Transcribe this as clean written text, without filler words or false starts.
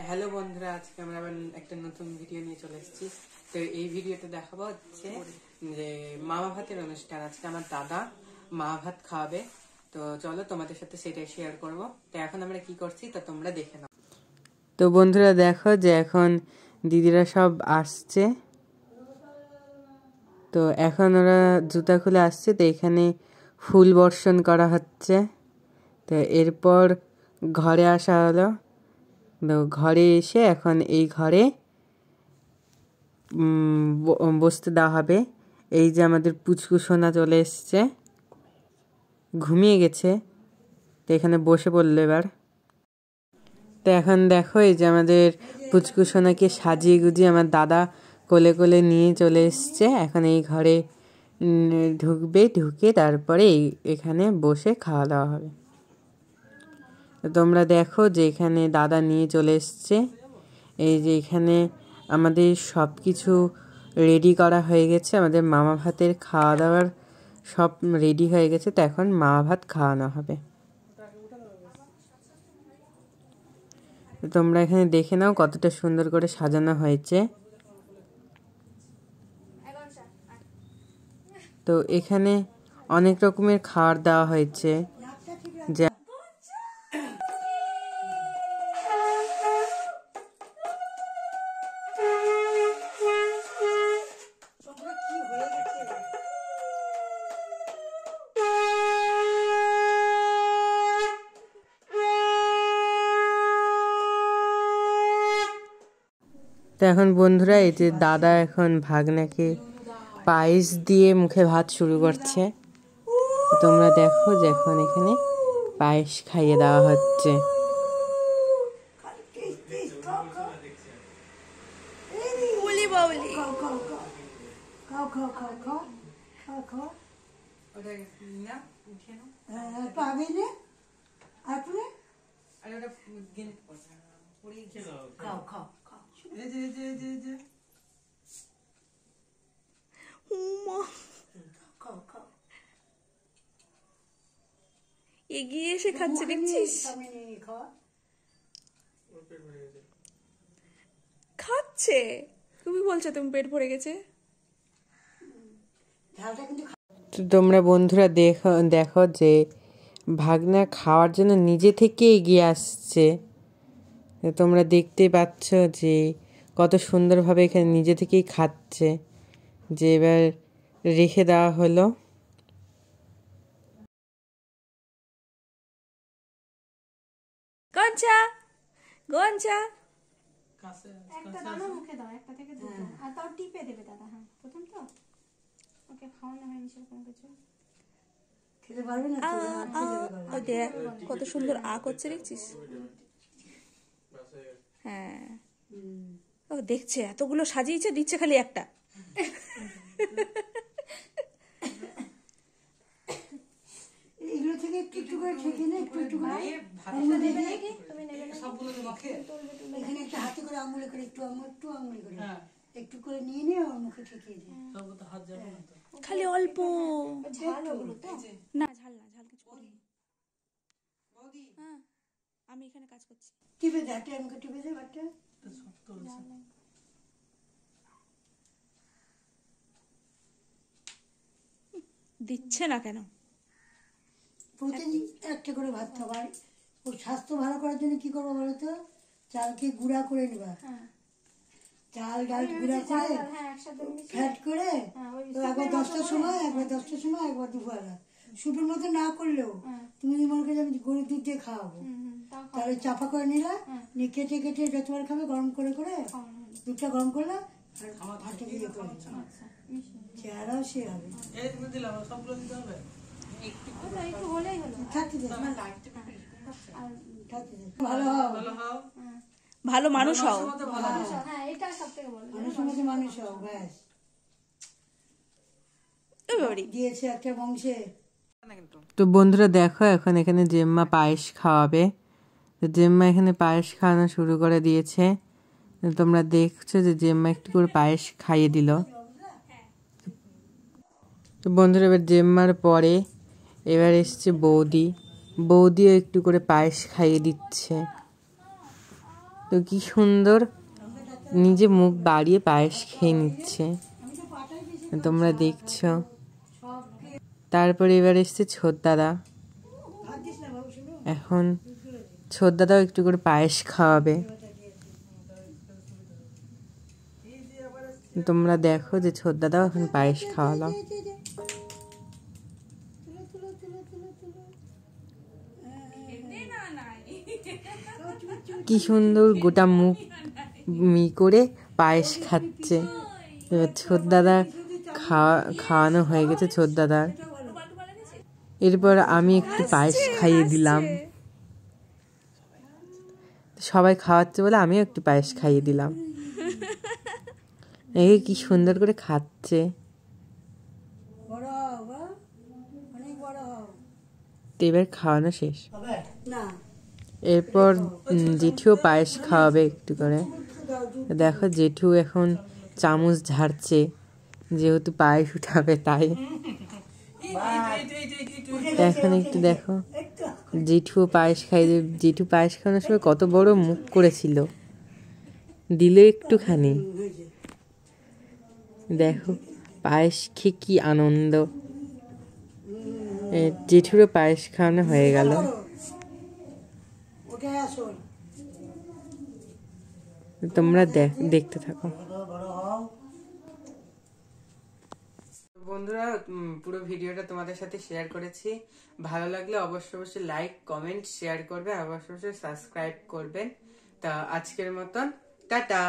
Hello বন্ধুরা, আজকে আমরা আবার একটা নতুন ভিডিও নিয়ে চলে এসেছি। তো এই ভিডিওতে দেখাবো হচ্ছে যে মামা ভাতের অনুষ্ঠান। আজকে আমার দাদা মামা ভাত খাওয়াবে, তো চলো তোমাদের সাথে সেটাই শেয়ার করব। তো এখন আমরা কি করছি তা তোমরা দেখে নাও। তো বন্ধুরা দেখো যে এখন দিদিরা সব আসছে, তো এখন ওরা জুতা খুলে আসছে। তো এখানে ফুল বর্ষণ করা হচ্ছে। তো এরপর ঘরে আসা হলো। তো ঘরে এসে এখন এই ঘরে বসতে দেওয়া হবে। এই যে আমাদের পুচকু সোনা চলে এসছে, ঘুমিয়ে গেছে, তো এখানে বসে পড়লো এবার। তো এখন দেখো এই যে আমাদের পুচকু সোনাকে সাজিয়ে গুজিয়ে আমার দাদা কোলে কোলে নিয়ে চলে এসছে। এখন এই ঘরে ঢুকবে, ঢুকে তারপরে এখানে বসে খাওয়া দাওয়া হবে। তোমরা দেখো যে এখানে দাদা নিয়ে চলে এসছে। এই যে এখানে আমাদের সব কিছু রেডি করা হয়ে গেছে, আমাদের মামা ভাতের খাওয়া দাওয়ার সব রেডি হয়ে গেছে। তো এখন মামা ভাত খাওয়ানো হবে। তোমরা এখানে দেখে নাও কতটা সুন্দর করে সাজানো হয়েছে। তো এখানে অনেক রকমের খাবার দেওয়া হয়েছে, যা তো এখন বন্ধুরা এই যে দাদা এখন ভাগনাকে পায়েস দিয়ে মুখে ভাত শুরু করছে। তোমরা দেখো যে এখন এখানে পায়েস খাইয়ে দেওয়া হচ্ছে। এগিয়ে এসে খাচ্ছে, দেখছিস? খাচ্ছে। তুমি বলছো তুমি পেট ভরে গেছে। তোমরা বন্ধুরা দেখো দেখো যে ভাগনা খাওয়ার জন্য নিজে থেকে এগিয়ে আসছে। তোমরা দেখতেই পাচ্ছ যে কত সুন্দরভাবে এখানে নিজে থেকেই খাচ্ছে, যে এবার রেখে দেওয়া হলো। গঞ্জা গঞ্জা একটা দানা মুখে দাও, একটা থেকে দুটো, আর তাও টিপে দেবে দাদা। হ্যাঁ, প্রথম তো ওকে খাওয়ানো হয়নি সেরকম কিছু, খেতে পারবে না তো। দেখ কত সুন্দর আ করছে, দেখছিস? হ্যাঁ, ও দেখছে এতগুলো সাজিয়েছে, দিচ্ছে খালি একটা। এগুলো থেকে একটু একটু করে ঠেকে নে, একটু একটু করে এখানে একটা হাতে করে আঙুলে করে একটু আঙুলে করে একটু করে নিয়ে নে, ওর মুখে ঠেকিয়ে দে। খালি অল্প ঝাল, ওগুলো তো না, ঝাল না, ঝাল কিছু করি। হ্যাঁ, আমি এখানে কাজ করছি। টিপে দে, একটা মুখে টিপে দে, বাটটা দিচ্ছে না কেন? প্রতিদিন একটা করে ভাত খাবার। ওর স্বাস্থ্য ভালো করার জন্য কি করবো বলো তো? চালকে গুঁড়া করে নেবা, চাল ডাল গুঁড়া করে ফ্যাট করে একবার 10টার সময়, একবার 10টার সময়, একবার দুপুরবেলা। শুধুর মতো না করলেও তুমি মনে করে আমি গরুর দুধ দিয়ে খাওয়াবো, তাহলে চাপা করে নিলা, নিয়ে কেটে কেটে যতবার খাবে গরম করে করে দুধটা গরম করলা আর ভাতটা দিয়ে করে চেহারাও সে হবে। ভালো মানুষ হও, মানুষ হও, ব্যাস। দিয়েছে একটা বংশে। তো বন্ধুরা দেখো এখন এখানে জেম্মা পায়েস খাওয়াবে। তো জেম্মা এখানে পায়েস খাওয়ানো শুরু করে দিয়েছে। তোমরা দেখছো যে জেম্মা একটু করে পায়েস খাইয়ে দিল। তো বন্ধুরা এবার জেম্মার পরে এবার এসছে বৌদিও একটু করে পায়েস খাইয়ে দিচ্ছে। তো কি সুন্দর নিজে মুখ বাড়িয়ে পায়েস খেয়ে নিচ্ছে, তোমরা দেখছো। তারপরে এবার এসছে ছোটদাদা। এখন ছোটদাদাও একটু করে পায়েস খাওয়াবে। তোমরা দেখো যে ছোটদাদাও এখন পায়েস খাওয়ালো। কি সুন্দর গোটা মুখ করে পায়েস খাচ্ছে। এবার ছোটদাদা খাওয়ানো হয়ে গেছে ছোটদাদার। এরপর আমি একটু পায়েস খাইয়ে দিলাম। সবাই খাওয়াচ্ছে বলে আমিও একটু পায়েস খাইয়ে দিলাম। এই কি সুন্দর করে খাচ্ছে। তো এবার খাওয়ানো শেষ। এরপর জেঠুও পায়েস খাওয়াবে একটু করে। দেখো জেঠু এখন চামচ ঝাড়ছে, যেহেতু পায়েস উঠাবে তাই। এখন একটু দেখো জেঠুও পায়েস খাইয়ে। জেঠু পায়েস খাওয়ানোর সময় কত বড় মুখ করেছিল, দিলে একটুখানি। দেখো পায়েস খেয়ে কি আনন্দ। জেঠুরও পায়েস খাওয়ানো হয়ে গেল। তোমরা দেখতে থাকো। বন্ধুরা, পুরো ভিডিওটা তোমাদের সাথে শেয়ার করেছি। ভালো লাগলে অবশ্যই লাইক, কমেন্ট, শেয়ার করবে, অবশ্যই সাবস্ক্রাইব করবেন। তা আজকের মতন টাটা।